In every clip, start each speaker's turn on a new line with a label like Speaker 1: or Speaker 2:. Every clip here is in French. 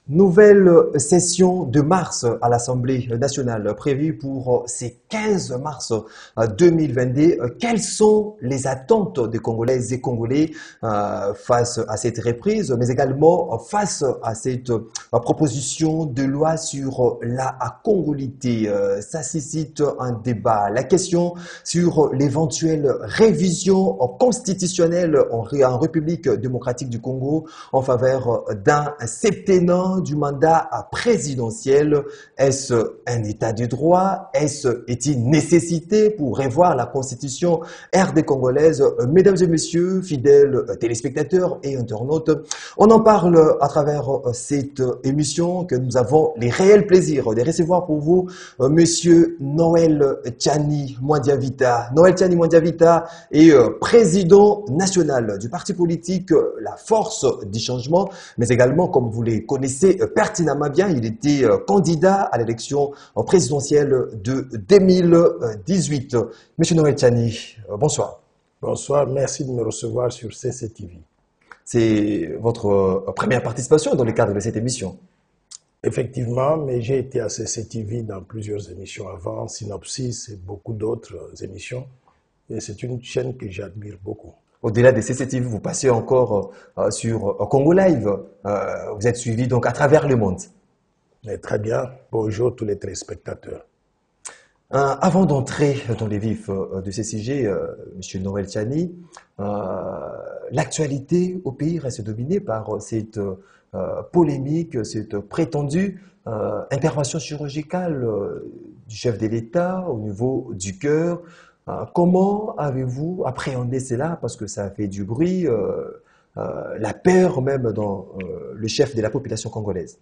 Speaker 1: Nouvelle session de mars à l'Assemblée nationale prévue pour ces 15 mars 2022. Quelles sont les attentes des Congolaises et Congolais face à cette reprise, mais également face à cette proposition de loi sur la congolité? Ça suscite un débat. La question sur l'éventuelle révision constitutionnelle en République démocratique du Congo en faveur d'un septennat du mandat présidentiel. Est-ce un état de droit? Est-il une nécessité pour revoir la constitution RD congolaise? Mesdames et messieurs, fidèles téléspectateurs et internautes, on en parle à travers cette émission que nous avons les réels plaisirs de recevoir pour vous Monsieur Noël Tchani Mwandiavita. Noël Tchani Mwandiavita est président national du parti politique La Force du Changement, mais également, comme vous les connaissez pertinemment bien, il était candidat à l'élection présidentielle de 2018. Monsieur Noël Tchani, bonsoir.
Speaker 2: Bonsoir, merci de me recevoir sur CCTV.
Speaker 1: C'est votre première participation dans le cadre de cette émission.
Speaker 2: Effectivement, mais j'ai été à CCTV dans plusieurs émissions avant, Synopsis et beaucoup d'autres émissions. Et c'est une chaîne que j'admire beaucoup.
Speaker 1: Au-delà de CCTV, vous passez encore sur Congo Live. Vous êtes suivi donc à travers le monde.
Speaker 2: Mais très bien. Bonjour tous les téléspectateurs.
Speaker 1: Avant d'entrer dans les vifs de ces sujets, Monsieur Noël Tchani, l'actualité au pays reste dominée par cette polémique, cette prétendue intervention chirurgicale du chef de l'État au niveau du cœur. Comment avez-vous appréhendé cela? Parce que ça a fait du bruit, la peur même dans le chef de la population congolaise.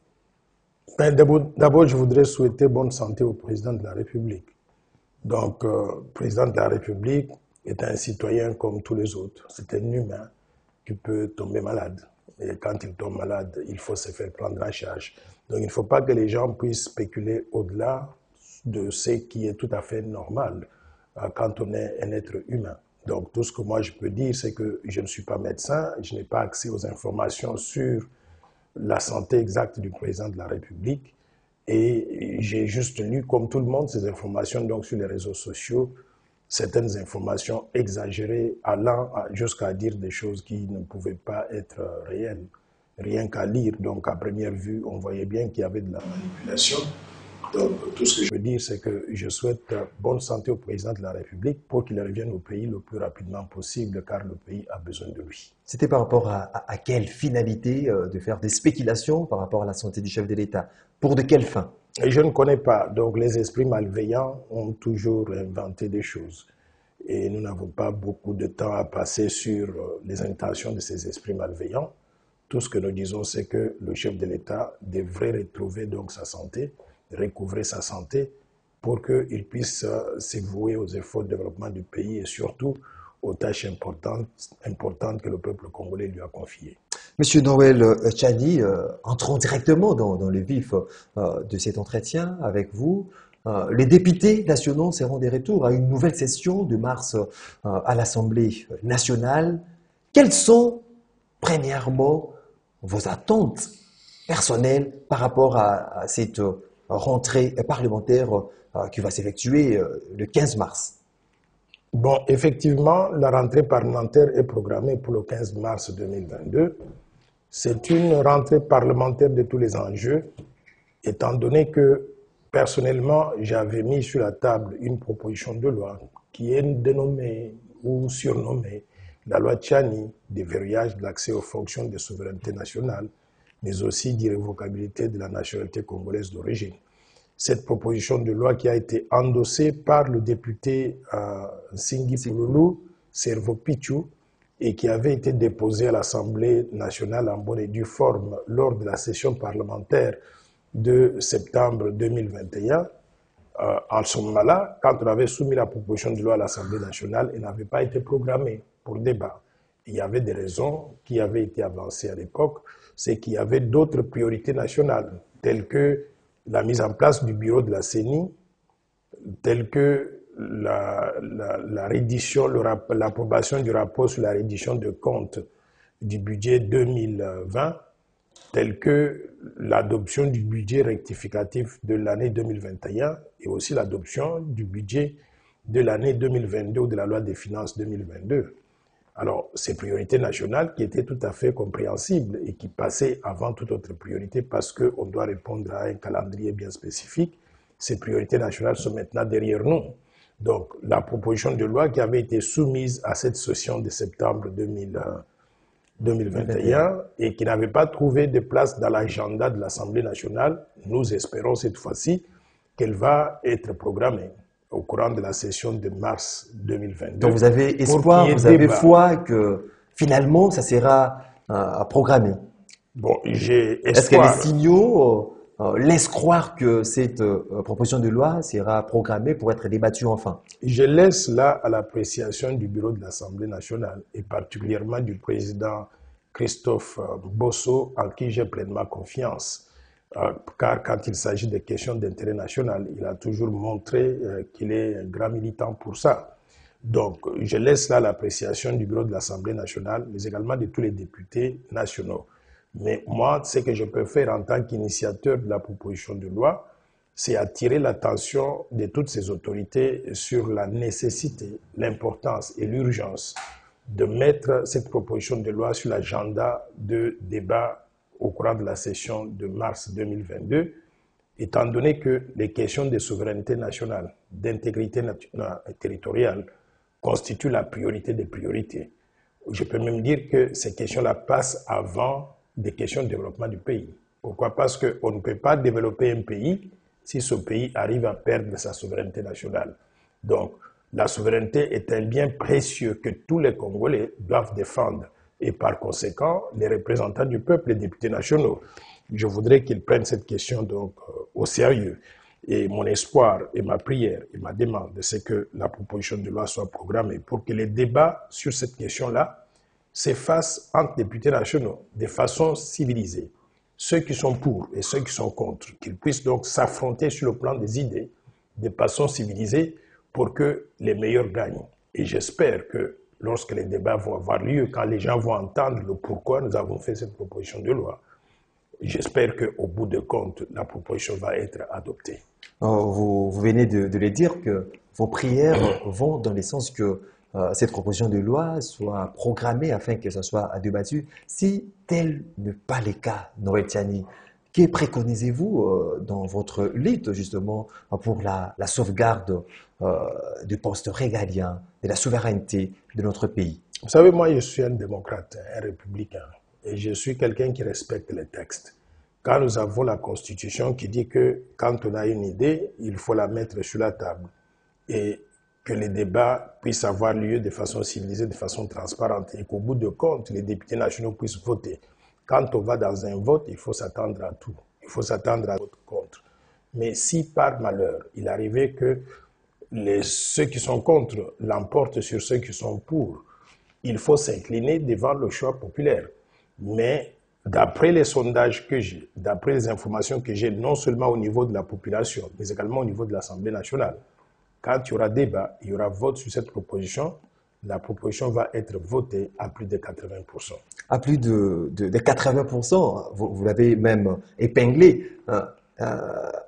Speaker 2: D'abord, je voudrais souhaiter bonne santé au président de la République. Donc, le président de la République est un citoyen comme tous les autres. C'est un humain qui peut tomber malade. Et quand il tombe malade, il faut se faire prendre en charge. Donc, il ne faut pas que les gens puissent spéculer au-delà de ce qui est tout à fait normal quand on est un être humain. Donc, tout ce que moi je peux dire, c'est que je ne suis pas médecin, je n'ai pas accès aux informations sur la santé exacte du président de la République. Et j'ai juste lu, comme tout le monde, ces informations donc sur les réseaux sociaux, certaines informations exagérées allant jusqu'à dire des choses qui ne pouvaient pas être réelles, rien qu'à lire. Donc à première vue, on voyait bien qu'il y avait de la manipulation. Donc tout ce que je veux dire, c'est que je souhaite bonne santé au président de la République pour qu'il revienne au pays le plus rapidement possible, car le pays a besoin de lui.
Speaker 1: C'était par rapport à quelle finalité de faire des spéculations par rapport à la santé du chef de l'État? Pour de quelle fin?
Speaker 2: Et je ne connais pas. Donc les esprits malveillants ont toujours inventé des choses. Et nous n'avons pas beaucoup de temps à passer sur les intentions de ces esprits malveillants. Tout ce que nous disons, c'est que le chef de l'État devrait retrouver donc sa santé, recouvrer sa santé pour qu'il puisse se vouer aux efforts de développement du pays et surtout aux tâches importantes que le peuple congolais lui a confiées.
Speaker 1: Monsieur Noël Tchani, entrons directement dans le vif de cet entretien avec vous. Les députés nationaux seront de retour à une nouvelle session de mars à l'Assemblée nationale. Quelles sont, premièrement, vos attentes personnelles par rapport à cette rentrée parlementaire qui va s'effectuer le 15 mars?
Speaker 2: Bon, effectivement, la rentrée parlementaire est programmée pour le 15 mars 2022. C'est une rentrée parlementaire de tous les enjeux, étant donné que, personnellement, j'avais mis sur la table une proposition de loi qui est dénommée ou surnommée la loi Tchani, déverrouillage de l'accès aux fonctions de souveraineté nationale, mais aussi d'irrévocabilité de la nationalité congolaise d'origine. Cette proposition de loi qui a été endossée par le député Singhi Pouloulou, Servo Pichou, et qui avait été déposée à l'Assemblée nationale en bonne et due forme lors de la session parlementaire de septembre 2021. En ce moment-là, quand on avait soumis la proposition de loi à l'Assemblée nationale, elle n'avait pas été programmée pour débat. Il y avait des raisons qui avaient été avancées à l'époque, c'est qu'il y avait d'autres priorités nationales, telles que la mise en place du bureau de la CENI, telles que l'approbation du rapport sur la reddition de comptes du budget 2020 tels que l'adoption du budget rectificatif de l'année 2021 et aussi l'adoption du budget de l'année 2022 ou de la loi des finances 2022. Alors, ces priorités nationales qui étaient tout à fait compréhensibles et qui passaient avant toute autre priorité parce qu'on doit répondre à un calendrier bien spécifique, ces priorités nationales sont maintenant derrière nous. Donc, la proposition de loi qui avait été soumise à cette session de septembre 2021 et qui n'avait pas trouvé de place dans l'agenda de l'Assemblée nationale, nous espérons cette fois-ci qu'elle va être programmée au courant de la session de mars 2022.
Speaker 1: Donc vous avez espoir, vous avez foi que finalement ça sera programmé.
Speaker 2: Bon, j'ai espoir.
Speaker 1: Est-ce que les signaux laissent croire que cette proposition de loi sera programmée pour être débattue enfin?
Speaker 2: Je laisse là à l'appréciation du bureau de l'Assemblée nationale et particulièrement du président Christophe Bosso, en qui j'ai pleinement confiance. Car quand il s'agit de questions d'intérêt national, il a toujours montré qu'il est un grand militant pour ça. Donc, je laisse là l'appréciation du bureau de l'Assemblée nationale, mais également de tous les députés nationaux. Mais moi, ce que je peux faire en tant qu'initiateur de la proposition de loi, c'est attirer l'attention de toutes ces autorités sur la nécessité, l'importance et l'urgence de mettre cette proposition de loi sur l'agenda de débat au courant de la session de mars 2022, étant donné que les questions de souveraineté nationale, d'intégrité territoriale constituent la priorité des priorités. Je peux même dire que ces questions-là passent avant des questions de développement du pays. Pourquoi? Parce qu'on ne peut pas développer un pays si ce pays arrive à perdre sa souveraineté nationale. Donc, la souveraineté est un bien précieux que tous les Congolais doivent défendre. Et par conséquent, les représentants du peuple, les députés nationaux, je voudrais qu'ils prennent cette question donc au sérieux. Et mon espoir et ma prière et ma demande, c'est que la proposition de loi soit programmée pour que les débats sur cette question-là s'effacent entre députés nationaux de façon civilisée. Ceux qui sont pour et ceux qui sont contre, qu'ils puissent donc s'affronter sur le plan des idées de façon civilisée pour que les meilleurs gagnent. Et j'espère que lorsque les débats vont avoir lieu, quand les gens vont entendre le pourquoi nous avons fait cette proposition de loi, j'espère qu'au bout de compte, la proposition va être adoptée.
Speaker 1: Vous venez de le dire que vos prières vont dans le sens que cette proposition de loi soit programmée afin que ça soit débattu. Si tel n'est pas le cas, Noël Tiani, que préconisez-vous dans votre lutte justement pour la sauvegarde du poste régalien, de la souveraineté de notre pays?
Speaker 2: Vous savez, moi je suis un démocrate, un républicain, et je suis quelqu'un qui respecte les textes. Quand nous avons la Constitution qui dit que quand on a une idée, il faut la mettre sur la table et que les débats puissent avoir lieu de façon civilisée, de façon transparente et qu'au bout de compte, les députés nationaux puissent voter. Quand on va dans un vote, il faut s'attendre à tout. Il faut s'attendre à vote contre. Mais si par malheur, il arrivait que ceux qui sont contre l'emportent sur ceux qui sont pour, il faut s'incliner devant le choix populaire. Mais d'après les sondages que j'ai, d'après les informations que j'ai, non seulement au niveau de la population, mais également au niveau de l'Assemblée nationale, quand il y aura débat, il y aura vote sur cette proposition, la proposition va être votée à plus de 80%.
Speaker 1: À plus de 80%, vous l'avez même épinglé.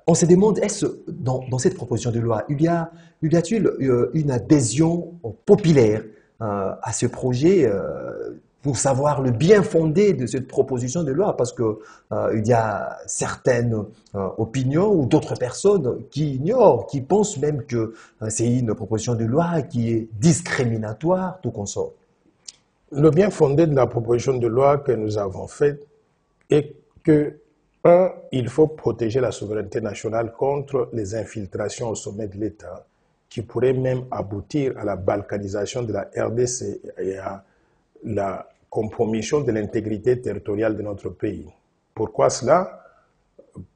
Speaker 1: On se demande, est-ce dans cette proposition de loi, y a-t-il une adhésion populaire à ce projet pour savoir le bien fondé de cette proposition de loi? Parce que il y a certaines opinions ou d'autres personnes qui ignorent, qui pensent même que c'est une proposition de loi qui est discriminatoire, tout consort.
Speaker 2: Le bien fondé de la proposition de loi que nous avons faite est que, un, il faut protéger la souveraineté nationale contre les infiltrations au sommet de l'État qui pourraient même aboutir à la balkanisation de la RDC et à la compromission de l'intégrité territoriale de notre pays. Pourquoi cela?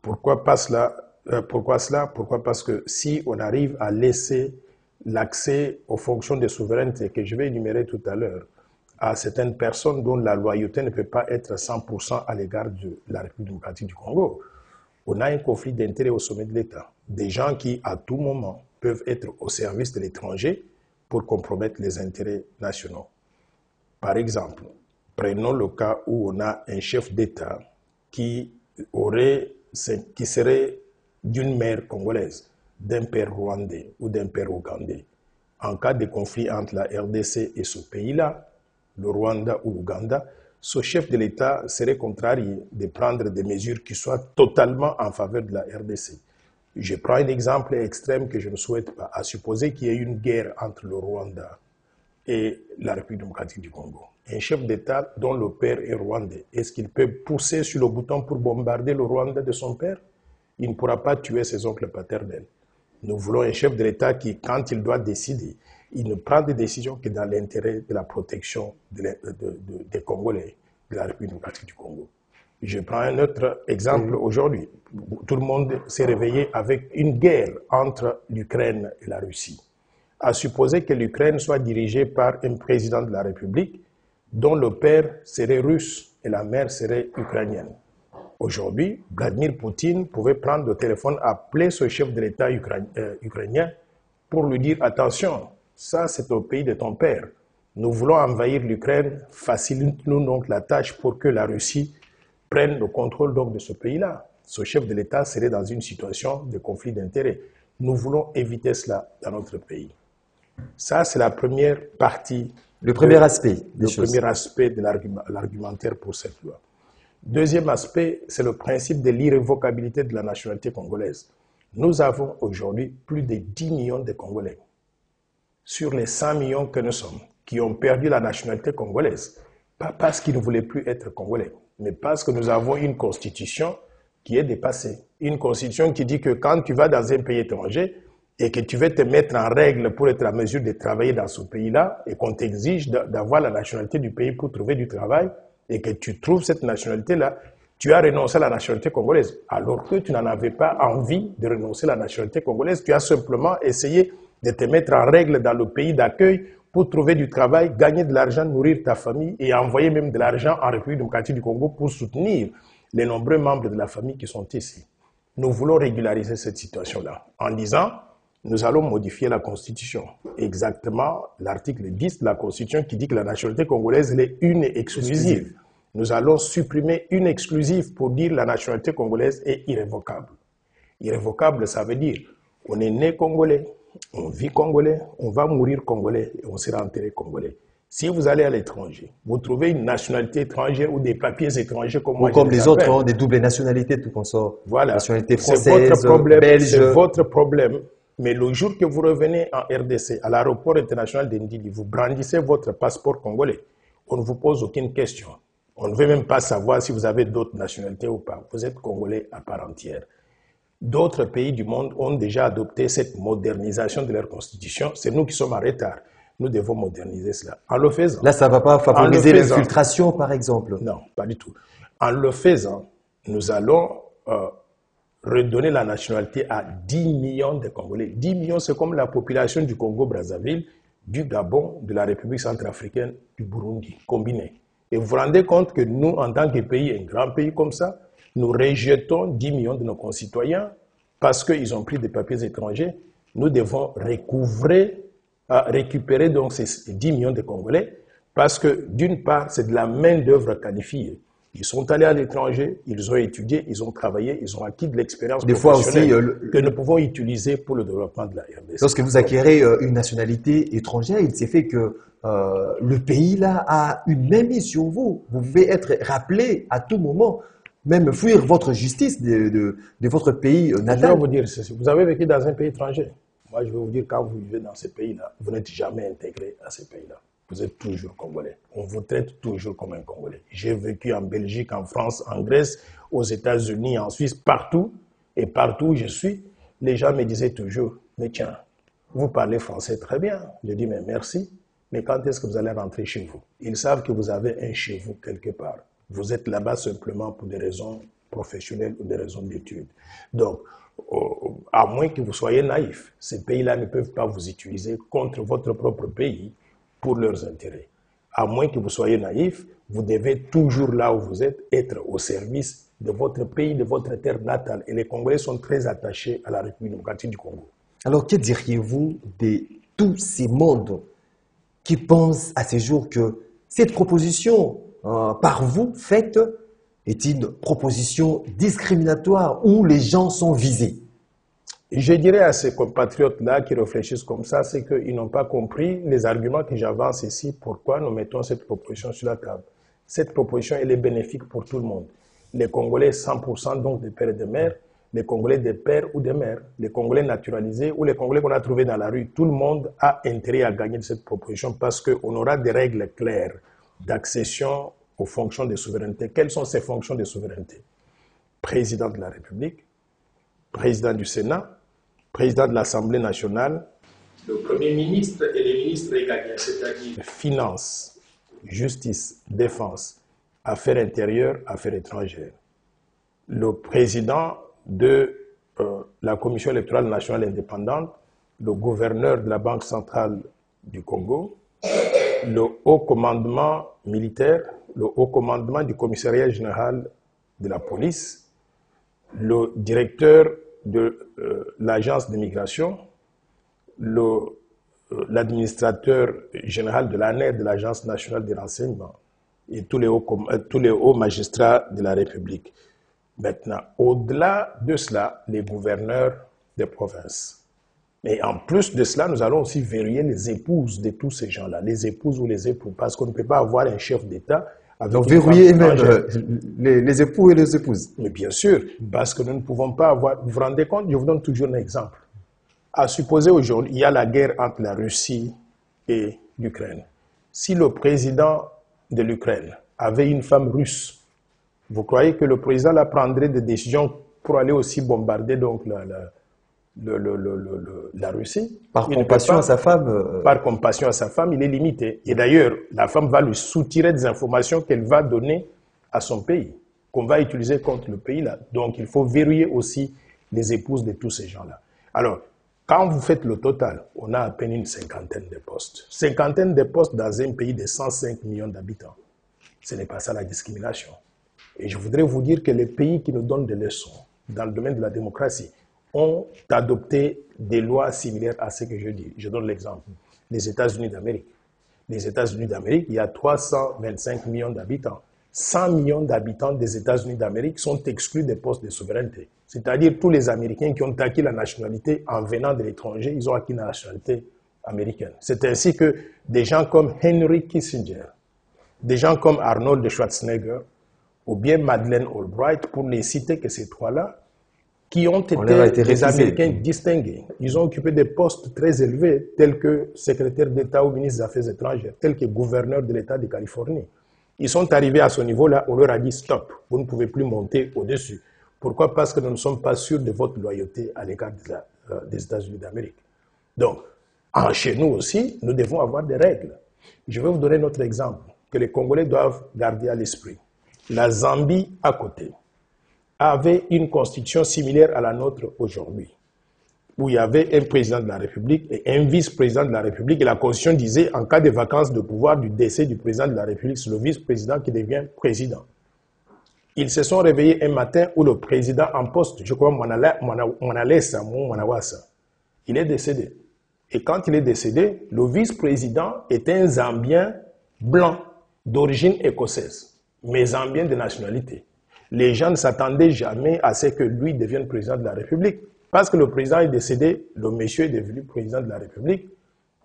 Speaker 2: Pourquoi cela? Pourquoi? Parce que si on arrive à laisser l'accès aux fonctions de souveraineté que je vais énumérer tout à l'heure à certaines personnes dont la loyauté ne peut pas être 100% à l'égard de la République démocratique du Congo, on a un conflit d'intérêts au sommet de l'État. Des gens qui, à tout moment, peuvent être au service de l'étranger pour compromettre les intérêts nationaux. Par exemple, prenons le cas où on a un chef d'État qui serait d'une mère congolaise, d'un père rwandais ou d'un père ougandais. En cas de conflit entre la RDC et ce pays-là, le Rwanda ou l'Ouganda, ce chef de l'État serait contrarié de prendre des mesures qui soient totalement en faveur de la RDC. Je prends un exemple extrême que je ne souhaite pas, à supposer qu'il y ait une guerre entre le Rwanda et la République démocratique du Congo. Un chef d'État dont le père est rwandais, est-ce qu'il peut pousser sur le bouton pour bombarder le Rwanda de son père? Il ne pourra pas tuer ses oncles paternels. Nous voulons un chef de l'État qui, quand il doit décider, il ne prend des décisions que dans l'intérêt de la protection des Congolais, de la République démocratique du Congo. Je prends un autre exemple aujourd'hui. Tout le monde s'est réveillé avec une guerre entre l'Ukraine et la Russie. À supposer que l'Ukraine soit dirigée par un président de la République dont le père serait russe et la mère serait ukrainienne. Aujourd'hui, Vladimir Poutine pouvait prendre le téléphone, appeler ce chef de l'État ukrainien pour lui dire « Attention, ça c'est au pays de ton père. Nous voulons envahir l'Ukraine, facilite-nous donc la tâche pour que la Russie prenne le contrôle donc de ce pays-là. » Ce chef de l'État serait dans une situation de conflit d'intérêts. Nous voulons éviter cela dans notre pays. Ça, c'est la première partie.
Speaker 1: Le premier aspect
Speaker 2: de l'argumentaire pour cette loi. Deuxième aspect, c'est le principe de l'irrévocabilité de la nationalité congolaise. Nous avons aujourd'hui plus de 10 millions de Congolais sur les 100 millions que nous sommes, qui ont perdu la nationalité congolaise. Pas parce qu'ils ne voulaient plus être Congolais, mais parce que nous avons une constitution qui est dépassée. Une constitution qui dit que quand tu vas dans un pays étranger et que tu veux te mettre en règle pour être en mesure de travailler dans ce pays-là et qu'on t'exige d'avoir la nationalité du pays pour trouver du travail et que tu trouves cette nationalité-là, tu as renoncé à la nationalité congolaise. Alors que tu n'en avais pas envie de renoncer à la nationalité congolaise, tu as simplement essayé de te mettre en règle dans le pays d'accueil pour trouver du travail, gagner de l'argent, nourrir ta famille et envoyer même de l'argent en République démocratique du Congo pour soutenir les nombreux membres de la famille qui sont ici. Nous voulons régulariser cette situation-là en disant nous allons modifier la Constitution. Exactement l'article 10 de la Constitution qui dit que la nationalité congolaise est une et exclusive. Nous allons supprimer une exclusive pour dire que la nationalité congolaise est irrévocable. Irrévocable, ça veut dire on est né congolais, on vit congolais, on va mourir congolais et on sera enterré congolais. Si vous allez à l'étranger, vous trouvez une nationalité étrangère ou des papiers étrangers comme moi,
Speaker 1: comme les autres ont des doubles nationalités, tout comme ça.
Speaker 2: Voilà,
Speaker 1: nationalité
Speaker 2: française,
Speaker 1: française, belge.
Speaker 2: C'est votre problème. Mais le jour que vous revenez en RDC, à l'aéroport international d'Indili, vous brandissez votre passeport congolais. On ne vous pose aucune question. On ne veut même pas savoir si vous avez d'autres nationalités ou pas. Vous êtes congolais à part entière. D'autres pays du monde ont déjà adopté cette modernisation de leur constitution. C'est nous qui sommes en retard. Nous devons moderniser cela. En le faisant...
Speaker 1: Là, ça ne va pas favoriser l'infiltration, par exemple?
Speaker 2: Non, pas du tout. En le faisant, nous allons redonner la nationalité à 10 millions de Congolais. 10 millions, c'est comme la population du Congo-Brazzaville, du Gabon, de la République centrafricaine, du Burundi, combinés. Et vous vous rendez compte que nous, en tant que pays, un grand pays comme ça, nous rejetons 10 millions de nos concitoyens parce qu'ils ont pris des papiers étrangers. Nous devons récupérer donc ces 10 millions de Congolais parce que, d'une part, c'est de la main-d'œuvre qualifiée. Ils sont allés à l'étranger, ils ont étudié, ils ont travaillé, ils ont acquis de l'expérience professionnelle que nous pouvons utiliser pour le développement de la RDC.
Speaker 1: Lorsque vous acquérez une nationalité étrangère, il s'est fait que le pays là a une même mise sur vous. Vous pouvez être rappelé à tout moment, même fuir votre justice de votre pays natal.
Speaker 2: Je vais vous dire ceci. Vous avez vécu dans un pays étranger. Moi, je vais vous dire, quand vous vivez dans ce pays-là, vous n'êtes jamais intégré à ce pays-là. Vous êtes toujours Congolais. On vous traite toujours comme un Congolais. J'ai vécu en Belgique, en France, en Grèce, aux États-Unis, en Suisse, partout. Et partout où je suis, les gens me disaient toujours, mais tiens, vous parlez français très bien. Je dis, mais merci. Mais quand est-ce que vous allez rentrer chez vous? Ils savent que vous avez un chez vous quelque part. Vous êtes là-bas simplement pour des raisons professionnelles ou des raisons d'études. Donc, à moins que vous soyez naïf, ces pays-là ne peuvent pas vous utiliser contre votre propre pays pour leurs intérêts. À moins que vous soyez naïf, vous devez toujours là où vous êtes, être au service de votre pays, de votre terre natale. Et les Congolais sont très attachés à la République démocratique du Congo.
Speaker 1: Alors, que diriez-vous de tous ces mondes qui pensent à ces jours que cette proposition par vous faite est une proposition discriminatoire où les gens sont visés?
Speaker 2: Je dirais à ces compatriotes-là qui réfléchissent comme ça, c'est qu'ils n'ont pas compris les arguments que j'avance ici, pourquoi nous mettons cette proposition sur la table. Cette proposition, elle est bénéfique pour tout le monde. Les Congolais 100%, donc des pères et des mères, les Congolais des pères ou des mères, les Congolais naturalisés ou les Congolais qu'on a trouvés dans la rue, tout le monde a intérêt à gagner de cette proposition parce qu'on aura des règles claires d'accession aux fonctions de souveraineté. Quelles sont ces fonctions de souveraineté? Président de la République, président du Sénat, président de l'Assemblée nationale, le Premier ministre et les ministres régaliens, c'est-à-dire finances, justice, défense, affaires intérieures, affaires étrangères. Le président de la Commission électorale nationale indépendante, le gouverneur de la Banque centrale du Congo, le haut commandement militaire, le haut commandement du commissariat général de la police, le directeur de l'agence d'immigration, l'administrateur général de l'ANER, de l'Agence nationale des renseignements, et tous les hauts magistrats de la République. Maintenant, au-delà de cela, les gouverneurs des provinces. Et en plus de cela, nous allons aussi verrouiller les épouses de tous ces gens-là, les épouses ou les époux, parce qu'on ne peut pas avoir un chef d'État avec
Speaker 1: donc verrouiller même les époux et les épouses.
Speaker 2: Mais bien sûr, parce que nous ne pouvons pas avoir... Vous vous rendez compte? Je vous donne toujours un exemple. À supposer aujourd'hui, il y a la guerre entre la Russie et l'Ukraine. Si le président de l'Ukraine avait une femme russe, vous croyez que le président la prendrait des décisions pour aller aussi bombarder donc la Russie?
Speaker 1: Par compassion à sa femme
Speaker 2: Par compassion à sa femme, il est limité. Et d'ailleurs, la femme va lui soutirer des informations qu'elle va donner à son pays, qu'on va utiliser contre le pays-là. Donc, il faut verrouiller aussi les épouses de tous ces gens-là. Alors, quand vous faites le total, on a à peine une cinquantaine de postes. Cinquantaine de postes dans un pays de 105 millions d'habitants. Ce n'est pas ça la discrimination. Et je voudrais vous dire que les pays qui nous donnent des leçons dans le domaine de la démocratie ont adopté des lois similaires à ce que je dis. Je donne l'exemple. Les États-Unis d'Amérique. Les États-Unis d'Amérique, il y a 325 millions d'habitants. 100 millions d'habitants des États-Unis d'Amérique sont exclus des postes de souveraineté. C'est-à-dire tous les Américains qui ont acquis la nationalité en venant de l'étranger, ils ont acquis la nationalité américaine. C'est ainsi que des gens comme Henry Kissinger, des gens comme Arnold Schwarzenegger, ou bien Madeleine Albright, pour ne citer que ces trois-là, qui ont été des Américains distingués. Ils ont occupé des postes très élevés, tels que secrétaire d'État ou ministre des Affaires étrangères, tels que gouverneur de l'État de Californie. Ils sont arrivés à ce niveau-là, on leur a dit stop, vous ne pouvez plus monter au-dessus. Pourquoi? Parce que nous ne sommes pas sûrs de votre loyauté à l'égard des États-Unis d'Amérique. Donc, chez nous aussi, nous devons avoir des règles. Je vais vous donner un autre exemple que les Congolais doivent garder à l'esprit. La Zambie, à côté, avait une constitution similaire à la nôtre aujourd'hui, où il y avait un président de la République et un vice-président de la République. Et la constitution disait, en cas de vacance de pouvoir du décès du président de la République, c'est le vice-président qui devient président. Ils se sont réveillés un matin où le président en poste, je crois, Mwanalesa, il est décédé. Et quand il est décédé, le vice-président était un Zambien blanc, d'origine écossaise, mais Zambien de nationalité. Les gens ne s'attendaient jamais à ce que lui devienne président de la République. Parce que le président est décédé, le monsieur est devenu président de la République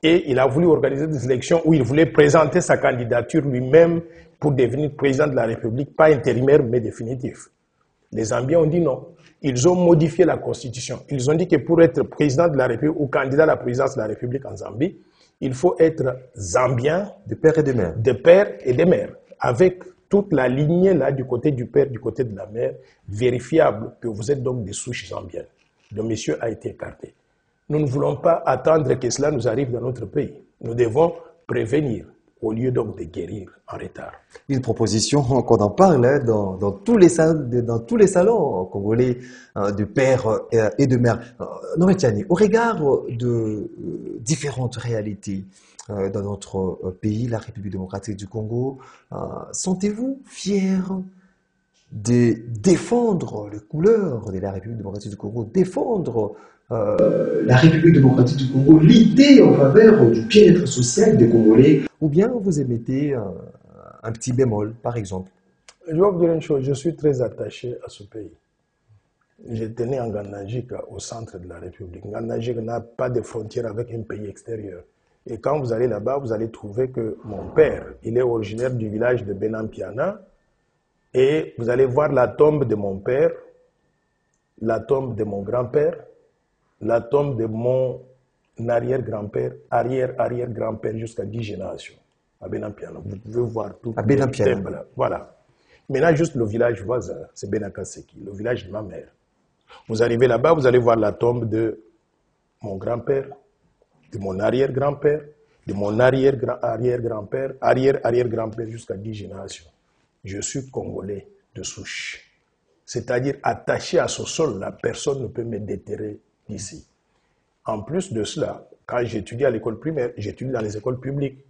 Speaker 2: et il a voulu organiser des élections où il voulait présenter sa candidature lui-même pour devenir président de la République, pas intérimaire mais définitif. Les Zambiens ont dit non. Ils ont modifié la constitution. Ils ont dit que pour être président de la République ou candidat à la présidence de la République en Zambie, il faut être Zambien
Speaker 1: de père et de mère.
Speaker 2: De père et de mère, avec toute la lignée là du côté du père, du côté de la mère, vérifiable que vous êtes donc des souches zambiennes. Le monsieur a été écarté. Nous ne voulons pas attendre que cela nous arrive dans notre pays. Nous devons prévenir au lieu donc de guérir en retard.
Speaker 1: Une proposition qu'on en parle hein, dans tous les salons congolais de père et de mère. Noé-Tchani, au regard de différentes réalités dans notre pays, la République démocratique du Congo, sentez-vous fier de défendre les couleurs de la République démocratique du Congo, défendre la République démocratique du Congo, l'idée en faveur du bien-être social des Congolais, ou bien vous émettez un petit bémol, par exemple?
Speaker 2: Je vais vous dire une chose, je suis très attaché à ce pays. J'étais né en Ngandajik, au centre de la République. Ngandajik n'a pas de frontières avec un pays extérieur. Et quand vous allez là-bas, vous allez trouver que mon père, il est originaire du village de Benampiana. Et vous allez voir la tombe de mon père, la tombe de mon grand-père, la tombe de mon arrière-grand-père, arrière-arrière-grand-père jusqu'à 10 générations à Benampiana. Vous pouvez voir tout le temple là. Voilà. Maintenant, juste le village voisin, c'est Benakaseki, le village de ma mère. Vous arrivez là-bas, vous allez voir la tombe de mon grand-père, de mon arrière-grand-père, de mon arrière-arrière-grand-père, arrière-arrière-grand-père jusqu'à 10 générations. Je suis congolais de souche. C'est-à-dire attaché à ce sol-là, personne ne peut me déterrer d'ici. En plus de cela, quand j'étudie à l'école primaire, j'étudie dans les écoles publiques.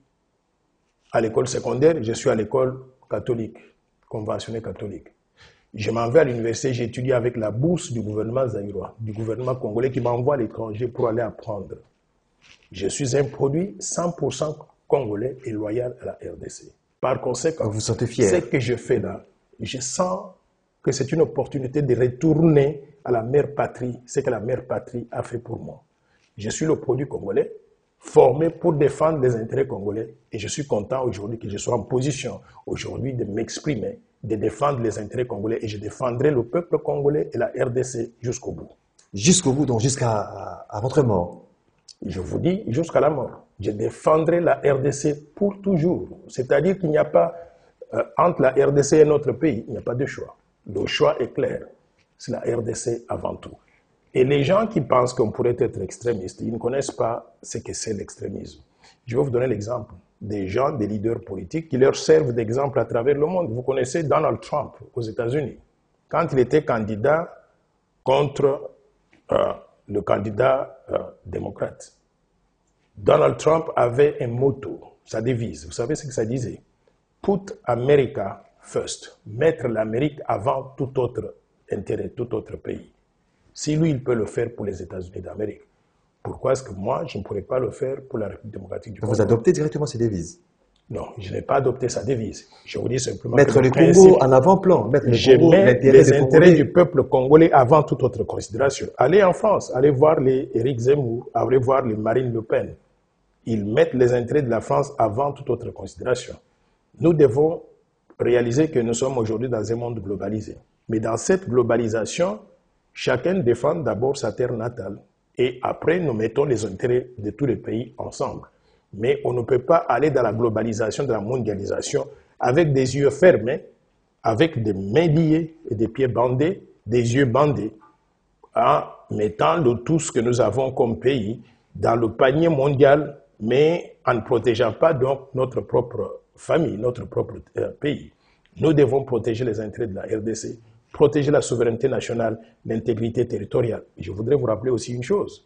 Speaker 2: À l'école secondaire, je suis à l'école catholique, conventionnée catholique. Je m'en vais à l'université, j'étudie avec la bourse du gouvernement zaïrois, du gouvernement congolais qui m'envoie à l'étranger pour aller apprendre. Je suis un produit 100% congolais et loyal à la RDC. Par conséquent,
Speaker 1: vous vous sentez fier.
Speaker 2: Ce que je fais là, je sens que c'est une opportunité de retourner à la mère patrie, ce que la mère patrie a fait pour moi. Je suis le produit congolais, formé pour défendre les intérêts congolais, et je suis content aujourd'hui que je sois en position aujourd'hui de m'exprimer, de défendre les intérêts congolais, et je défendrai le peuple congolais et la RDC jusqu'au bout.
Speaker 1: Jusqu'au bout, donc jusqu'à votre mort.
Speaker 2: Je vous dis, jusqu'à la mort. Je défendrai la RDC pour toujours. C'est-à-dire qu'il n'y a pas, entre la RDC et notre pays, il n'y a pas de choix. Le choix est clair. C'est la RDC avant tout. Et les gens qui pensent qu'on pourrait être extrémiste, ils ne connaissent pas ce que c'est l'extrémisme. Je vais vous donner l'exemple des gens, des leaders politiques qui leur servent d'exemple à travers le monde. Vous connaissez Donald Trump aux États-Unis. Quand il était candidat contre le candidat démocrate, Donald Trump avait un motto, sa devise. Vous savez ce que ça disait? Put America first. Mettre l'Amérique avant tout autre intérêt, tout autre pays. Si lui, il peut le faire pour les États-Unis d'Amérique, pourquoi est-ce que moi, je ne pourrais pas le faire pour la République démocratique du Congo?
Speaker 1: Vous adoptez directement ces devises?
Speaker 2: Non, je n'ai pas adopté sa devise. Je vous dis simplement
Speaker 1: mettre le Congo en avant-plan.
Speaker 2: Je mets les intérêts du peuple congolais avant toute autre considération. Allez en France, allez voir les Éric Zemmour, allez voir les Marine Le Pen. Ils mettent les intérêts de la France avant toute autre considération. Nous devons réaliser que nous sommes aujourd'hui dans un monde globalisé. Mais dans cette globalisation, chacun défend d'abord sa terre natale. Et après, nous mettons les intérêts de tous les pays ensemble. Mais on ne peut pas aller dans la globalisation, de la mondialisation, avec des yeux fermés, avec des mains liées et des pieds bandés, des yeux bandés, en mettant tout ce que nous avons comme pays dans le panier mondial, mais en ne protégeant pas donc notre propre famille, notre propre pays. Nous devons protéger les intérêts de la RDC, protéger la souveraineté nationale, l'intégrité territoriale. Je voudrais vous rappeler aussi une chose,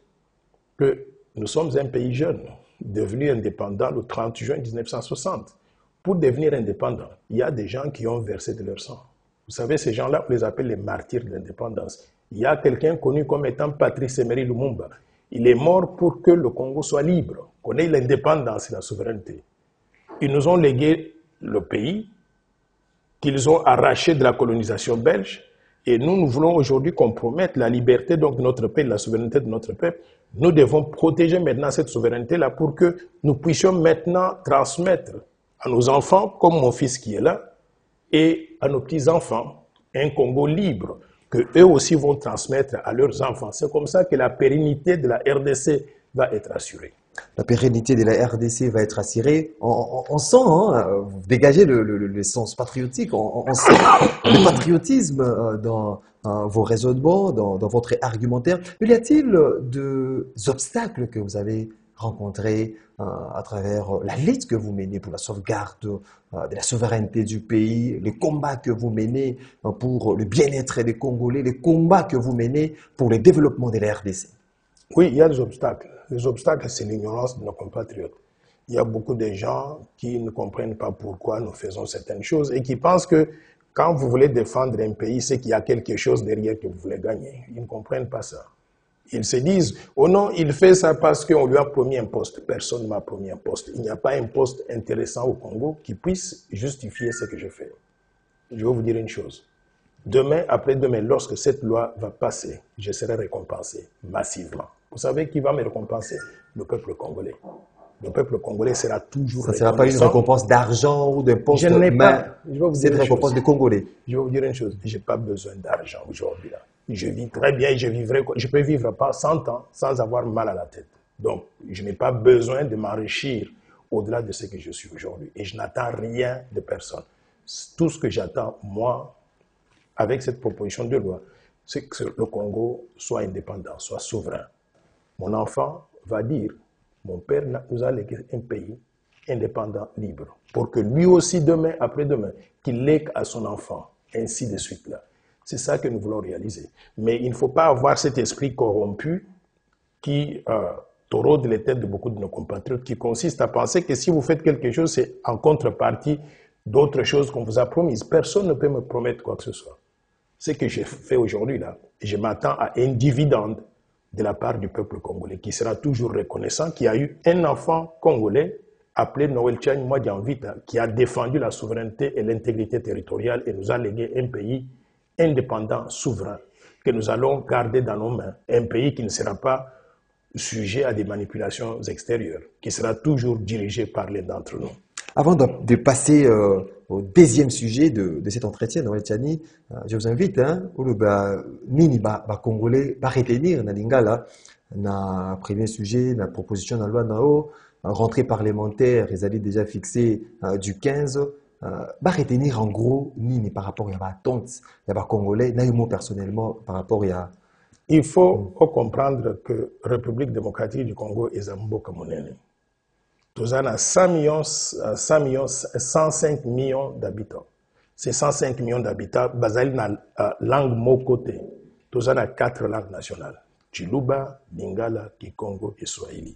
Speaker 2: que nous sommes un pays jeune, devenu indépendant le 30 juin 1960. Pour devenir indépendant, il y a des gens qui ont versé de leur sang. Vous savez, ces gens-là, on les appelle les martyrs de l'indépendance. Il y a quelqu'un connu comme étant Patrice Emery Lumumba. Il est mort pour que le Congo soit libre, qu'on ait l'indépendance et la souveraineté. Ils nous ont légué le pays qu'ils ont arraché de la colonisation belge, et nous voulons aujourd'hui compromettre la liberté donc, de notre pays, la souveraineté de notre peuple. Nous devons protéger maintenant cette souveraineté-là pour que nous puissions maintenant transmettre à nos enfants, comme mon fils qui est là, et à nos petits-enfants, un Congo libre, que eux aussi vont transmettre à leurs enfants. C'est comme ça que la pérennité de la RDC va être assurée.
Speaker 1: La pérennité de la RDC va être assurée. On sent, hein, vous dégagez le sens patriotique, on sent le patriotisme dans vos raisonnements, dans votre argumentaire. Mais y a-t-il des obstacles que vous avez rencontrés à travers la lutte que vous menez pour la sauvegarde de la souveraineté du pays, les combats que vous menez pour le bien-être des Congolais, les combats que vous menez pour le développement de la RDC?
Speaker 2: Oui, il y a des obstacles. Les obstacles, c'est l'ignorance de nos compatriotes. Il y a beaucoup de gens qui ne comprennent pas pourquoi nous faisons certaines choses et qui pensent que quand vous voulez défendre un pays, c'est qu'il y a quelque chose derrière que vous voulez gagner. Ils ne comprennent pas ça. Ils se disent, oh non, il fait ça parce qu'on lui a promis un poste. Personne ne m'a promis un poste. Il n'y a pas un poste intéressant au Congo qui puisse justifier ce que je fais. je vais vous dire une chose. Demain, après-demain, lorsque cette loi va passer, je serai récompensé massivement. Vous savez qui va me récompenser? Le peuple congolais. Le peuple congolais sera toujours
Speaker 1: Ça ne
Speaker 2: reconnaissant.
Speaker 1: sera pas une récompense d'argent ou d'un poste,
Speaker 2: Je n'ai
Speaker 1: mais
Speaker 2: pas.
Speaker 1: c'est une récompense de Congolais.
Speaker 2: Je vais vous dire une chose. Je n'ai pas besoin d'argent aujourd'hui. Je vis très bien et je peux vivre pas 100 ans sans avoir mal à la tête. Donc, je n'ai pas besoin de m'enrichir au-delà de ce que je suis aujourd'hui. Et je n'attends rien de personne. Tout ce que j'attends, moi, avec cette proposition de loi, c'est que le Congo soit indépendant, soit souverain. Mon enfant va dire, mon père nous a légué un pays indépendant, libre, pour que lui aussi, demain, après-demain, qu'il lègue à son enfant, ainsi de suite là. C'est ça que nous voulons réaliser. Mais il ne faut pas avoir cet esprit corrompu qui taureaude les têtes de beaucoup de nos compatriotes, qui consiste à penser que si vous faites quelque chose, c'est en contrepartie d'autres choses qu'on vous a promises. Personne ne peut me promettre quoi que ce soit. Ce que j'ai fait aujourd'hui là, je m'attends à un dividende de la part du peuple congolais, qui sera toujours reconnaissant, qui a eu un enfant congolais appelé Noël Tchani Mwadianvita, qui a défendu la souveraineté et l'intégrité territoriale et nous a légué un pays indépendant, souverain, que nous allons garder dans nos mains. Un pays qui ne sera pas sujet à des manipulations extérieures, qui sera toujours dirigé par l'un d'entre nous.
Speaker 1: Avant de passer au deuxième sujet de cet entretien, Noël Tchani, je vous invite, nini Congolais va retenir na lingala na premier sujet, na proposition de loi nao, rentrée parlementaire, ils allaient déjà fixé du 15, va retenir en gros nini par rapport à la tonte, il y a Congolais, naïmo personnellement par rapport à.
Speaker 2: Il faut comprendre que la République démocratique du Congo est un mboka monene. Nous avons 105 millions d'habitants. Ces 105 millions d'habitants, basés dans la langue mokoté. Nous avons 4 langues nationales. Chiluba, Lingala, Kikongo et Swahili.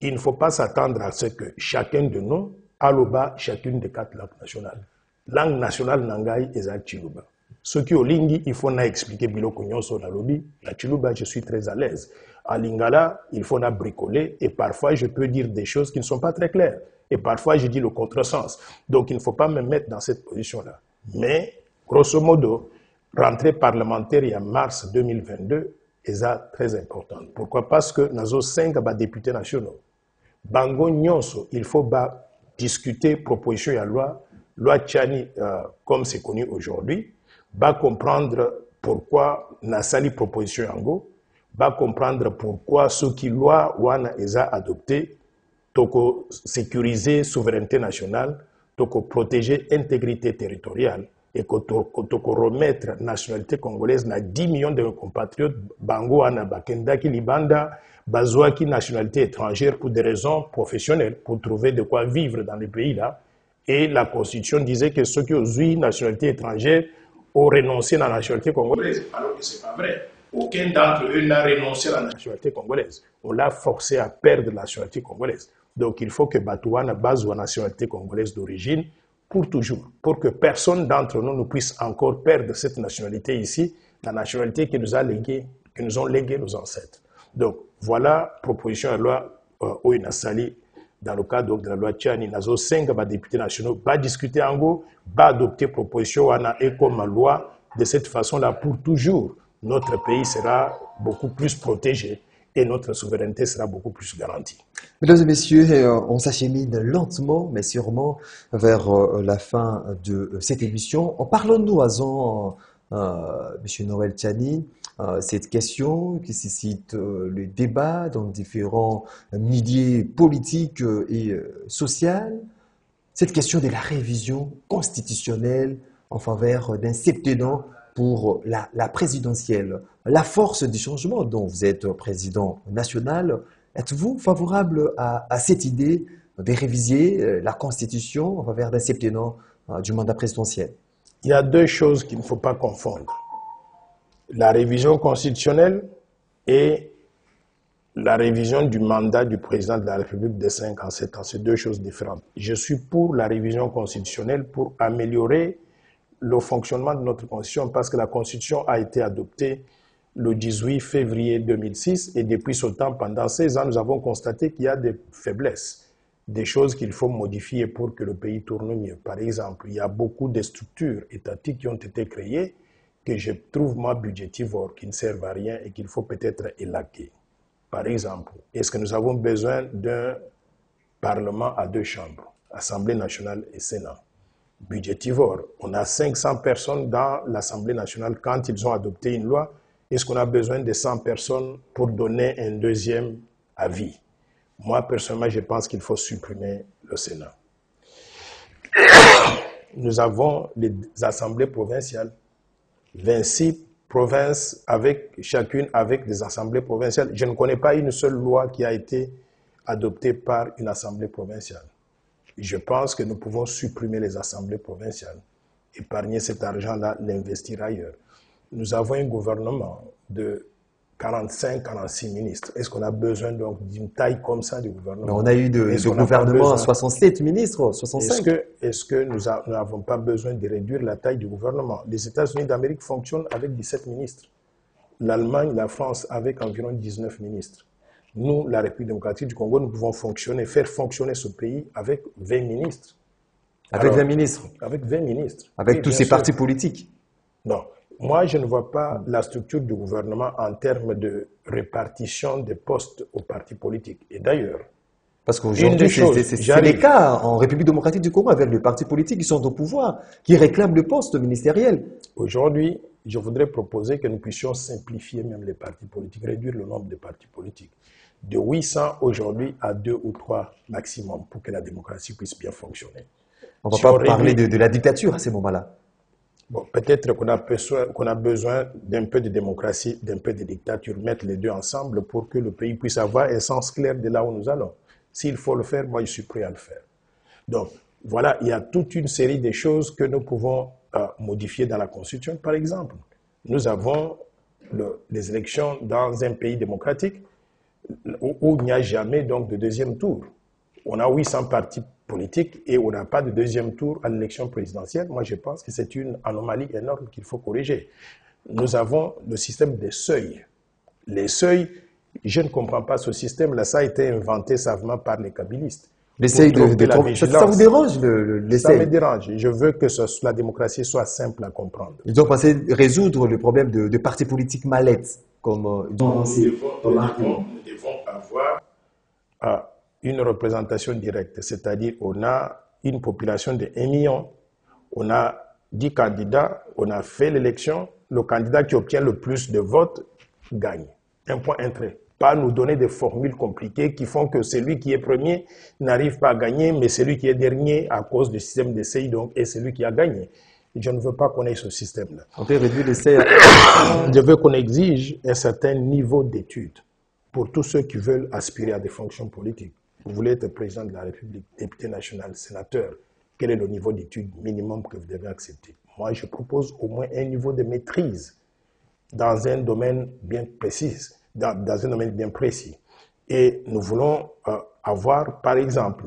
Speaker 2: Il ne faut pas s'attendre à ce que chacun de nous aloba chacune des 4 langues nationales. Langue nationale nangai est la Chiluba. Ceux qui ont lingi, il faut expliquer biloko nyonso na lobi. La Chiluba, je suis très à l'aise. À Lingala, il faut bricoler et parfois je peux dire des choses qui ne sont pas très claires. Et parfois je dis le contresens. Donc il ne faut pas me mettre dans cette position-là. Mais, grosso modo, rentrée parlementaire en mars 2022 est très importante. Pourquoi? Parce que nous avons 5 députés nationaux. Bango nyonso, il faut discuter proposition de loi Tchani, comme c'est connu aujourd'hui, comprendre pourquoi na sali proposition yango, comprendre pourquoi ceux qui loi wana eza adopté, toko sécuriser souveraineté nationale, toko protéger intégrité territoriale et toko remettre nationalité congolaise na 10 millions de compatriotes bango wana bakendaki libanda bazwaki nationalité étrangère pour des raisons professionnelles, pour trouver de quoi vivre dans le pays là. Et la Constitution disait que ceux qui ont eu nationalité étrangère ont renoncé à la nationalité congolaise, alors que ce n'est pas vrai. Aucun d'entre eux n'a renoncé à la nationalité congolaise. On l'a forcé à perdre la nationalité congolaise. Donc il faut que Batouana base la nationalité congolaise d'origine pour toujours, pour que personne d'entre nous ne puisse encore perdre cette nationalité ici, la nationalité que nous ont légué nos ancêtres. Donc voilà proposition de loi Oina Sali. Dans le cadre de la loi Tchani, nous avons 5 députés nationaux, va discuter en gros, va adopter proposition et comme loi. De cette façon-là, pour toujours, notre pays sera beaucoup plus protégé et notre souveraineté sera beaucoup plus garantie.
Speaker 1: Mesdames et messieurs, on s'achemine lentement, mais sûrement vers la fin de cette émission. Parlons-nous à M. Noël Tchani, cette question qui suscite le débat dans différents milieux politiques et sociaux, cette question de la révision constitutionnelle en faveur d'un septennat pour la présidentielle. La force du changement dont vous êtes président national, êtes-vous favorable à cette idée de réviser la Constitution en faveur d'un septennat du mandat présidentiel?
Speaker 2: Il y a 2 choses qu'il ne faut pas confondre. La révision constitutionnelle et la révision du mandat du président de la République de 5 ans, 7 ans. C'est 2 choses différentes. Je suis pour la révision constitutionnelle pour améliorer le fonctionnement de notre Constitution parce que la Constitution a été adoptée le 18 février 2006 et depuis ce temps, pendant 16 ans, nous avons constaté qu'il y a des faiblesses. des choses qu'il faut modifier pour que le pays tourne mieux. Par exemple, il y a beaucoup de structures étatiques qui ont été créées que je trouve, moi, budgétivores, qui ne servent à rien et qu'il faut peut-être élaguer. Par exemple, est-ce que nous avons besoin d'un Parlement à 2 chambres, Assemblée nationale et Sénat? Budgétivore, on a 500 personnes dans l'Assemblée nationale quand ils ont adopté une loi. Est-ce qu'on a besoin de 100 personnes pour donner un deuxième avis? Moi, personnellement, je pense qu'il faut supprimer le Sénat. Nous avons les assemblées provinciales, 26 provinces, chacune avec des assemblées provinciales. Je ne connais pas une seule loi qui a été adoptée par une assemblée provinciale. Je pense que nous pouvons supprimer les assemblées provinciales, épargner cet argent-là, l'investir ailleurs. Nous avons un gouvernement de 45-46 ministres. Est-ce qu'on a besoin donc d'une taille comme ça du gouvernement?
Speaker 1: On a eu de gouvernement à 67 ministres, 65.
Speaker 2: Est-ce que nous n'avons pas besoin de réduire la taille du gouvernement? Les États-Unis d'Amérique fonctionnent avec 17 ministres. L'Allemagne, la France avec environ 19 ministres. Nous, la République démocratique du Congo, nous pouvons faire fonctionner ce pays avec 20 ministres.
Speaker 1: Avec 20 ministres?
Speaker 2: Avec 20 ministres.
Speaker 1: Avec
Speaker 2: oui,
Speaker 1: tous ces partis politiques?
Speaker 2: Non. Moi, je ne vois pas la structure du gouvernement en termes de répartition des postes aux partis politiques. Et d'ailleurs,
Speaker 1: parce qu'aujourd'hui, c'est les cas en République démocratique du Congo avec les partis politiques qui sont au pouvoir, qui réclament le poste ministériel.
Speaker 2: Aujourd'hui, je voudrais proposer que nous puissions simplifier même les partis politiques, réduire le nombre de partis politiques. De 800 aujourd'hui à 2 ou 3 maximum pour que la démocratie puisse bien fonctionner.
Speaker 1: On ne va pas parler de la dictature à ces moments-là.
Speaker 2: Bon, peut-être qu'on a besoin d'un peu de démocratie, d'un peu de dictature, mettre les deux ensemble pour que le pays puisse avoir un sens clair de là où nous allons. S'il faut le faire, moi je suis prêt à le faire. Donc voilà, il y a toute une série de choses que nous pouvons modifier dans la Constitution. Par exemple, nous avons les élections dans un pays démocratique où il n'y a jamais donc de deuxième tour. On a 800 partis politiques et on n'a pas de deuxième tour à l'élection présidentielle. Moi, je pense que c'est une anomalie énorme qu'il faut corriger. Nous avons le système des seuils. Les seuils, je ne comprends pas ce système-là. Ça a été inventé savamment par les kabylistes.
Speaker 1: L'essai ça vous dérange, l'essai?
Speaker 2: Ça me dérange. Je veux que la démocratie soit simple à comprendre.
Speaker 1: Ils ont pensé résoudre le problème de partis politiques mallettes, comme ils ont pensé.
Speaker 2: Nous devons avoir une représentation directe, c'est-à-dire on a une population de 1 million, on a 10 candidats, on a fait l'élection, le candidat qui obtient le plus de votes gagne. Un point, un trait. Pas nous donner des formules compliquées qui font que celui qui est premier n'arrive pas à gagner, mais celui qui est dernier à cause du système d'essai donc est celui qui a gagné. Je ne veux pas qu'on ait ce système-là.
Speaker 1: On peut réduire l'essai.
Speaker 2: Je veux qu'on exige un certain niveau d'études pour tous ceux qui veulent aspirer à des fonctions politiques. Vous voulez être président de la République, député national, sénateur, quel est le niveau d'études minimum que vous devez accepter? Moi, je propose au moins un niveau de maîtrise dans un domaine bien précis, dans un domaine bien précis. Et nous voulons avoir, par exemple...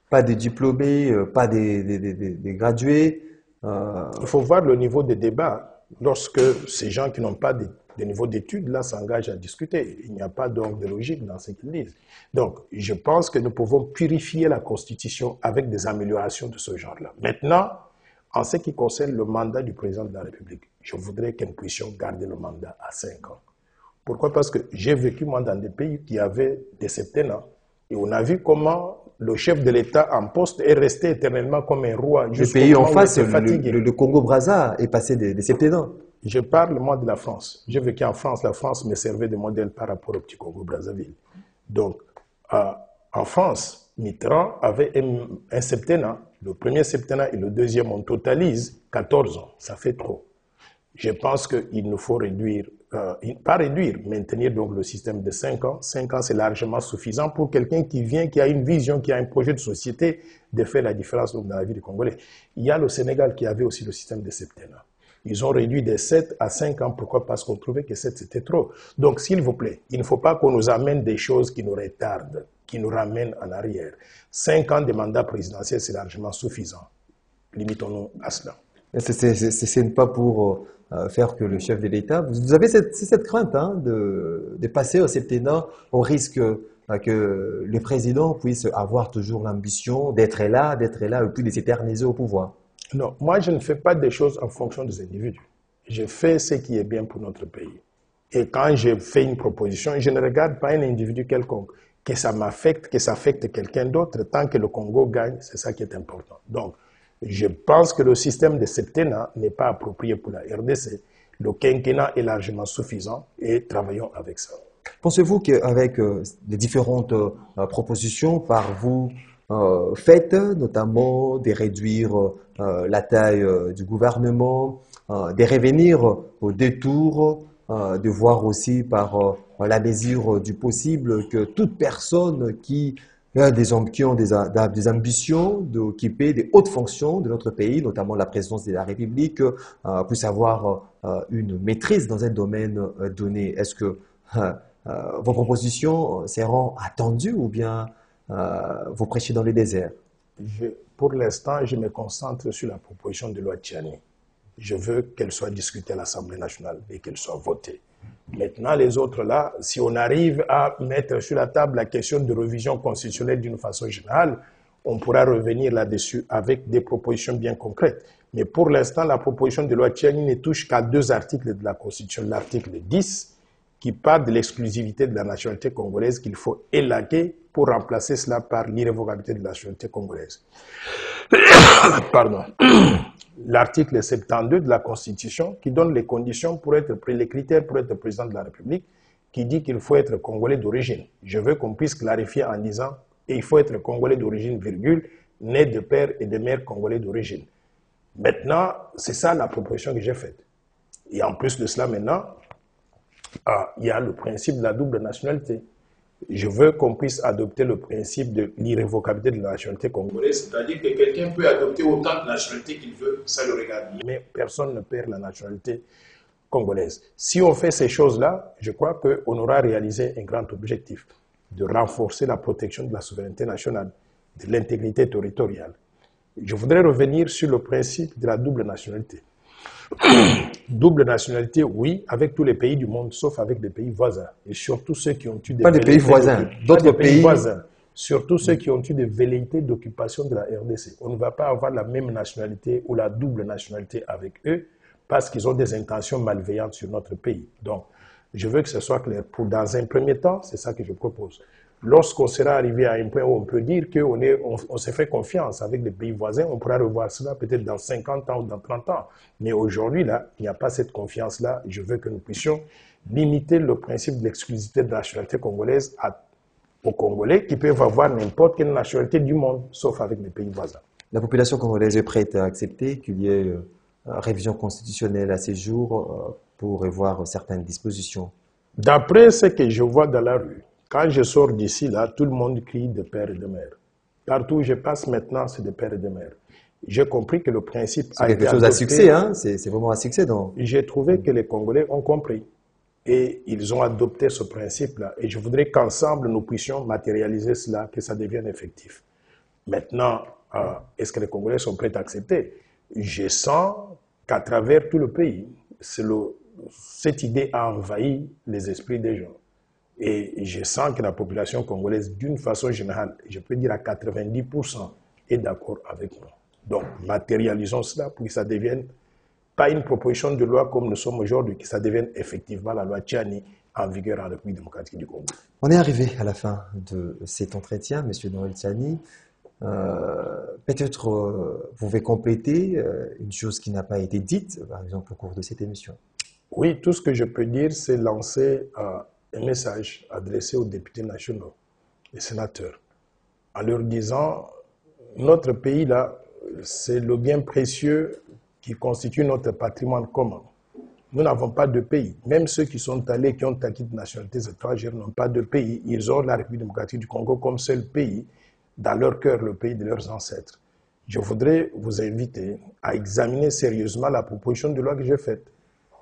Speaker 1: Pas des diplômés, pas des gradués.
Speaker 2: Il faut voir le niveau de débat. Lorsque ces gens qui n'ont pas de niveau d'études, là, s'engagent à discuter. Il n'y a pas donc de logique dans ce qu'ils disent. Donc, je pense que nous pouvons purifier la Constitution avec des améliorations de ce genre-là. Maintenant, en ce qui concerne le mandat du président de la République, je voudrais que nous puissions garder le mandat à 5 ans. Pourquoi? Parce que j'ai vécu, moi, dans des pays qui avaient des septennats. Et on a vu comment le chef de l'État en poste est resté éternellement comme un roi.
Speaker 1: Le pays en face, le Congo-Brazza est passé des septennats.
Speaker 2: Je parle, moi, de la France. J'ai vécu en France. La France me servait de modèle par rapport au petit Congo-Brazzaville. Donc, en France, Mitterrand avait un septennat. Le premier septennat et le deuxième, on totalise 14 ans. Ça fait trop. Je pense qu'il nous faut réduire, pas réduire, maintenir donc le système de 5 ans. 5 ans, c'est largement suffisant pour quelqu'un qui vient, qui a une vision, qui a un projet de société, de faire la différence donc, dans la vie des Congolais. Il y a le Sénégal qui avait aussi le système de septennat. Ils ont réduit de 7 à 5 ans. Pourquoi? Parce qu'on trouvait que 7, c'était trop. Donc, s'il vous plaît, il ne faut pas qu'on nous amène des choses qui nous retardent, qui nous ramènent en arrière. 5 ans de mandat présidentiel, c'est largement suffisant. Limitons-nous à cela.
Speaker 1: Ce n'est pas pour faire que le chef de l'État... Vous avez cette crainte hein, de passer au septennat au risque que le président puisse avoir toujours l'ambition d'être là, et puis de s'éterniser au pouvoir?
Speaker 2: Non, moi je ne fais pas des choses en fonction des individus. Je fais ce qui est bien pour notre pays. Et quand je fais une proposition, je ne regarde pas un individu quelconque. Que ça m'affecte, que ça affecte quelqu'un d'autre, tant que le Congo gagne, c'est ça qui est important. Donc, je pense que le système de septennat n'est pas approprié pour la RDC. Le quinquennat est largement suffisant et travaillons avec ça.
Speaker 1: Pensez-vous qu'avec les différentes propositions par vous faites, notamment de réduire la taille du gouvernement, de revenir au détour, de voir aussi par la mesure du possible que toute personne qui qui ont des ambitions d'occuper des hautes fonctions de notre pays, notamment la présidence de la République, puisse avoir une maîtrise dans un domaine donné? Est-ce que vos propositions seront attendues ou bien vous prêchez dans le désert?
Speaker 2: Pour l'instant, je me concentre sur la proposition de loi Tchiani. Je veux qu'elle soit discutée à l'Assemblée nationale et qu'elle soit votée. Maintenant, les autres là, si on arrive à mettre sur la table la question de révision constitutionnelle d'une façon générale, on pourra revenir là-dessus avec des propositions bien concrètes. Mais pour l'instant, la proposition de loi Tchiani ne touche qu'à 2 articles de la Constitution. L'article 10, qui parle de l'exclusivité de la nationalité congolaise qu'il faut élaguer pour remplacer cela par l'irrévocabilité de la nationalité congolaise. Pardon. L'article 72 de la Constitution qui donne les conditions pour être, les critères pour être président de la République, qui dit qu'il faut être congolais d'origine. Je veux qu'on puisse clarifier en disant et il faut être congolais d'origine, virgule, né de père et de mère congolais d'origine. Maintenant, c'est ça la proposition que j'ai faite. Et en plus de cela, maintenant, il y a le principe de la double nationalité. Je veux qu'on puisse adopter le principe de l'irrévocabilité de la nationalité congolaise, c'est-à-dire que quelqu'un peut adopter autant de nationalités qu'il veut, ça le regarde. Mais personne ne perd la nationalité congolaise. Si on fait ces choses-là, je crois qu'on aura réalisé un grand objectif, de renforcer la protection de la souveraineté nationale, de l'intégrité territoriale. Je voudrais revenir sur le principe de la double nationalité. Double nationalité, oui, avec tous les pays du monde, sauf avec des pays voisins. Et surtout ceux qui ont eu des...
Speaker 1: Pas des pays voisins, d'autres pays
Speaker 2: voisins. Surtout ceux qui ont eu des velléités d'occupation de la RDC. On ne va pas avoir la même nationalité ou la double nationalité avec eux parce qu'ils ont des intentions malveillantes sur notre pays. Donc, je veux que ce soit clair. Dans un premier temps, c'est ça que je propose. Lorsqu'on sera arrivé à un point où on peut dire qu'on s'est fait confiance avec les pays voisins, on pourra revoir cela peut-être dans 50 ans ou dans 30 ans. Mais aujourd'hui, là, il n'y a pas cette confiance-là. Je veux que nous puissions limiter le principe de l'exclusivité de la nationalité congolaise aux Congolais qui peuvent avoir n'importe quelle nationalité du monde, sauf avec les pays voisins.
Speaker 1: La population congolaise est prête à accepter qu'il y ait une révision constitutionnelle à ces jours pour revoir certaines dispositions?
Speaker 2: D'après ce que je vois dans la rue, quand je sors d'ici, là, tout le monde crie de père et de mère. Partout où je passe maintenant, c'est de père et de mère. J'ai compris que le principe
Speaker 1: a été adopté. C'est quelque chose à succès, hein? C'est vraiment un succès.
Speaker 2: J'ai trouvé que les Congolais ont compris. Et ils ont adopté ce principe-là. Et je voudrais qu'ensemble, nous puissions matérialiser cela, que ça devienne effectif. Maintenant, est-ce que les Congolais sont prêts à accepter? Je sens qu'à travers tout le pays, cette idée a envahi les esprits des gens. Et je sens que la population congolaise, d'une façon générale, je peux dire à 90%, est d'accord avec nous. Donc, matérialisons cela pour que ça devienne pas une proposition de loi comme nous sommes aujourd'hui, que ça devienne effectivement la loi Tchiani en vigueur en République démocratique du Congo.
Speaker 1: On est arrivé à la fin de cet entretien, M. Noël Tchiani. Peut-être vous pouvez compléter une chose qui n'a pas été dite, par exemple, au cours de cette émission.
Speaker 2: Oui, tout ce que je peux dire, c'est lancer un message adressé aux députés nationaux et sénateurs, en leur disant, notre pays, là, c'est le bien précieux qui constitue notre patrimoine commun. Nous n'avons pas de pays. Même ceux qui sont allés, qui ont acquis de nationalités étrangères, n'ont pas de pays. Ils ont la République démocratique du Congo comme seul pays, dans leur cœur, le pays de leurs ancêtres. Je voudrais vous inviter à examiner sérieusement la proposition de loi que j'ai faite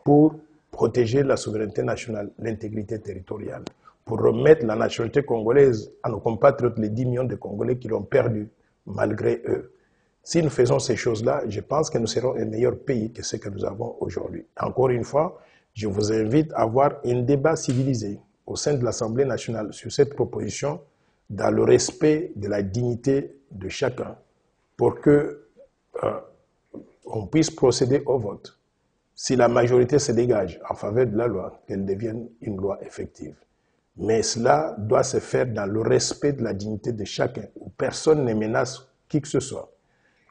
Speaker 2: pour protéger la souveraineté nationale, l'intégrité territoriale, pour remettre la nationalité congolaise à nos compatriotes, les 10 millions de Congolais qui l'ont perdu malgré eux. Si nous faisons ces choses-là, je pense que nous serons un meilleur pays que ce que nous avons aujourd'hui. Encore une fois, je vous invite à avoir un débat civilisé, au sein de l'Assemblée nationale sur cette proposition dans le respect de la dignité de chacun pour que on puisse procéder au vote. Si la majorité se dégage en faveur de la loi, qu'elle devienne une loi effective. Mais cela doit se faire dans le respect de la dignité de chacun, où personne ne menace qui que ce soit.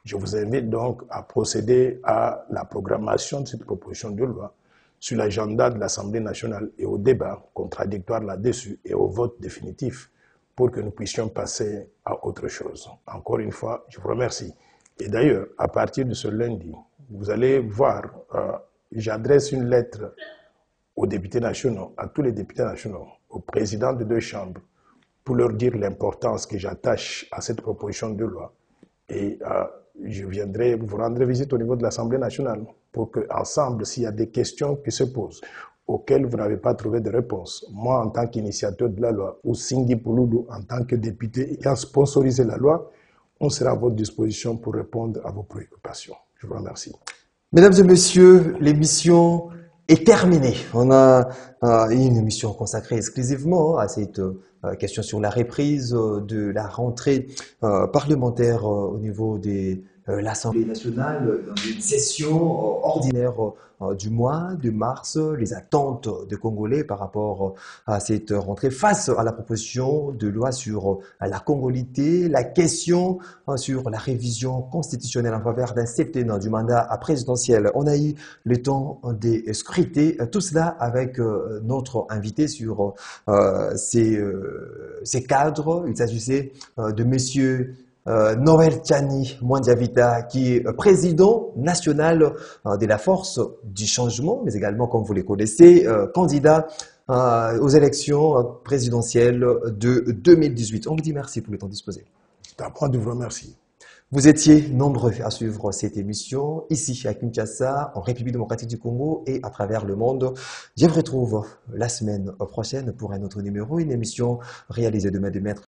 Speaker 2: Je vous invite donc à procéder à la programmation de cette proposition de loi sur l'agenda de l'Assemblée nationale et au débat contradictoire là-dessus et au vote définitif pour que nous puissions passer à autre chose. Encore une fois, je vous remercie. Et d'ailleurs, à partir de ce lundi, vous allez voir, j'adresse une lettre aux députés nationaux, à tous les députés nationaux, aux présidents de 2 chambres, pour leur dire l'importance que j'attache à cette proposition de loi. Et je viendrai vous rendre visite au niveau de l'Assemblée nationale pour qu'ensemble, s'il y a des questions qui se posent, auxquelles vous n'avez pas trouvé de réponse, moi, en tant qu'initiateur de la loi, ou Singhi Pouloulou, en tant que député ayant sponsorisé la loi, on sera à votre disposition pour répondre à vos préoccupations. Je vous remercie.
Speaker 1: Mesdames et messieurs, l'émission est terminée. On a une émission consacrée exclusivement à cette question sur la reprise de la rentrée parlementaire au niveau de l'Assemblée nationale dans une session ordinaire du mois de mars, les attentes des Congolais par rapport à cette rentrée face à la proposition de loi sur la congolité, la question sur la révision constitutionnelle en faveur d'un septennat du mandat présidentiel. On a eu le temps de scruter tout cela avec notre invité sur ces cadres. Il s'agissait de monsieur Noël Tchani Mwandiavita, qui est président national de la Force du Changement, mais également, comme vous les connaissez, candidat aux élections présidentielles de 2018. On vous dit merci pour le temps disposé.
Speaker 2: C'est à moi de vous remercier.
Speaker 1: Vous étiez nombreux à suivre cette émission ici à Kinshasa, en République démocratique du Congo et à travers le monde. Je vous retrouve la semaine prochaine pour un autre numéro, une émission réalisée de main de maître